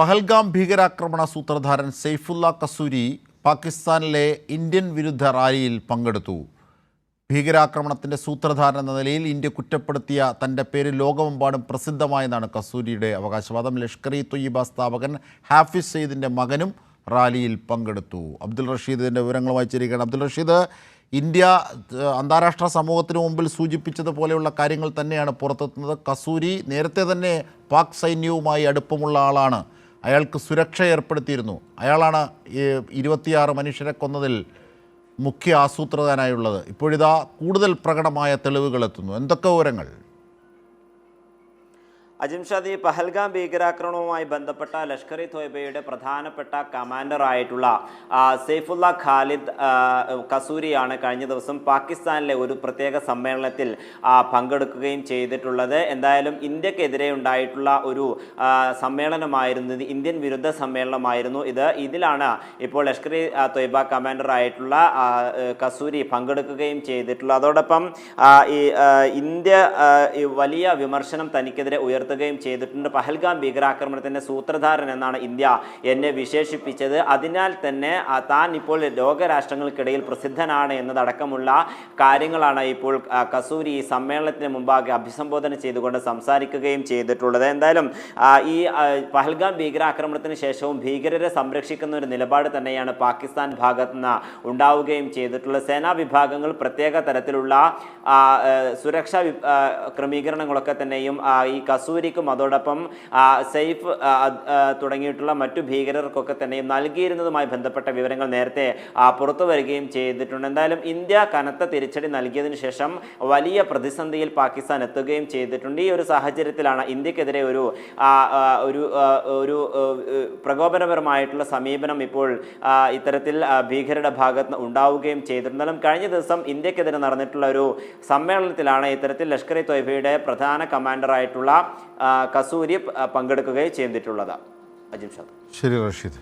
പഹൽഗാം ഭീകരാക്രമണ സൂത്രധാരൻ സൈഫുള്ള കസൂരി പാകിസ്ഥാനിലെ ഇന്ത്യൻ വിരുദ്ധ റാലിയിൽ പങ്കെടുത്തു. ഭീകരാക്രമണത്തിൻ്റെ സൂത്രധാരൻ എന്ന നിലയിൽ ഇന്ത്യ കുറ്റപ്പെടുത്തിയ തൻ്റെ പേര് ലോകമെമ്പാടും പ്രസിദ്ധമായെന്നാണ് കസൂരിയുടെ അവകാശവാദം. ലഷ്കർ-ഇ തൊയ്യബ സ്ഥാപകൻ ഹാഫിസ് സയ്യിദിൻ്റെ മകനും റാലിയിൽ പങ്കെടുത്തു. അബ്ദുൾ റഷീദ് ഇതിൻ്റെ വിവരങ്ങളുമായി ചേരുകയാണ്. അബ്ദുൾ റഷീദ്, ഇന്ത്യ അന്താരാഷ്ട്ര സമൂഹത്തിന് മുമ്പിൽ സൂചിപ്പിച്ചതുപോലെയുള്ള കാര്യങ്ങൾ തന്നെയാണ് പുറത്തെത്തുന്നത്. കസൂരി നേരത്തെ തന്നെ പാക് സൈന്യവുമായി അടുപ്പമുള്ള ആളാണ്. അയാൾക്ക് സുരക്ഷ ഏർപ്പെടുത്തിയിരുന്നു. അയാളാണ് 26 മനുഷ്യരെ കൊന്നതിൽ മുഖ്യ ആസൂത്രകനായുള്ളത്. ഇപ്പോഴിതാ കൂടുതൽ പ്രകടമായ തെളിവുകൾ എത്തുന്നു. എന്തൊക്കെ വിവരങ്ങൾ? അജിംഷാദ്, പഹൽഗാം ഭീകരാക്രമണവുമായി ബന്ധപ്പെട്ട ലഷ്കർ-ഇ തൊയ്ബയുടെ പ്രധാനപ്പെട്ട കമാൻഡറായിട്ടുള്ള സൈഫുള്ള ഖാലിദ് കസൂരിയാണ് കഴിഞ്ഞ ദിവസം പാകിസ്ഥാനിലെ ഒരു പ്രത്യേക സമ്മേളനത്തിൽ പങ്കെടുക്കുകയും ചെയ്തിട്ടുള്ളത്. എന്തായാലും ഇന്ത്യക്കെതിരെ ഉണ്ടായിട്ടുള്ള ഒരു സമ്മേളനമായിരുന്നു, ഇന്ത്യൻ വിരുദ്ധ സമ്മേളനമായിരുന്നു ഇത്. ഇതിലാണ് ഇപ്പോൾ ലഷ്കർ-ഇ തൊയ്ബ കമാൻഡറായിട്ടുള്ള കസൂരി പങ്കെടുക്കുകയും ചെയ്തിട്ടുള്ളത്. അതോടൊപ്പം ഇന്ത്യ വലിയ വിമർശനം തനിക്കെതിരെ ഉയർത്തുകയും ചെയ്തിട്ടുണ്ട്. പഹൽഗാം ഭീകരാക്രമണത്തിൻ്റെ സൂത്രധാരൻ എന്നാണ് ഇന്ത്യ എന്നെ വിശേഷിപ്പിച്ചത്. അതിനാൽ തന്നെ താൻ ഇപ്പോൾ ലോകരാഷ്ട്രങ്ങൾക്കിടയിൽ പ്രസിദ്ധനാണ് എന്നതടക്കമുള്ള കാര്യങ്ങളാണ് ഇപ്പോൾ കസൂരി ഈ സമ്മേളനത്തിന് മുമ്പാകെ അഭിസംബോധന ചെയ്തുകൊണ്ട് സംസാരിക്കുകയും ചെയ്തിട്ടുള്ളത്. എന്തായാലും ഈ പഹൽഗാം ഭീകരാക്രമണത്തിന് ശേഷവും ഭീകരരെ സംരക്ഷിക്കുന്ന ഒരു നിലപാട് തന്നെയാണ് പാകിസ്ഥാൻ ഭാഗത്തു നിന്ന് ഉണ്ടാവുകയും ചെയ്തിട്ടുള്ളത്. സേനാ വിഭാഗങ്ങൾ പ്രത്യേക തരത്തിലുള്ള സുരക്ഷാ ക്രമീകരണങ്ങളൊക്കെ തന്നെയും ഈ കസൂരിക്കും അതോടൊപ്പം സൈഫ് തുടങ്ങിയിട്ടുള്ള മറ്റു ഭീകരർക്കൊക്കെ തന്നെയും നൽകിയിരുന്നതുമായി ബന്ധപ്പെട്ട വിവരങ്ങൾ നേരത്തെ പുറത്തു വരികയും ചെയ്തിട്ടുണ്ട്. എന്തായാലും ഇന്ത്യ കനത്ത തിരിച്ചടി നൽകിയതിനു ശേഷം വലിയ പ്രതിസന്ധിയിൽ പാകിസ്ഥാൻ എത്തുകയും ചെയ്തിട്ടുണ്ട്. ഈ ഒരു സാഹചര്യത്തിലാണ് ഇന്ത്യക്കെതിരെ ഒരു പ്രകോപനപരമായിട്ടുള്ള സമീപനം ഇപ്പോൾ ഇത്തരത്തിൽ ഭീകരരുടെ ഭാഗത്ത് ഉണ്ടാവുകയും ചെയ്തിട്ടുണ്ടെങ്കിലും കഴിഞ്ഞ ദിവസം ഇന്ത്യക്കെതിരെ നടന്നിട്ടുള്ള ഒരു സമ്മേളനത്തിലാണ് ഇത്തരത്തിൽ ലഷ്കർ-ഇ തൊയ്ബയുടെ പ്രധാന കമാൻഡറായിട്ടുള്ള കസൂരി പങ്കെടുക്കുകയും ചെയ്തിട്ടുള്ളത്. അജിംഷാദ്. ശരി റഷീദ്.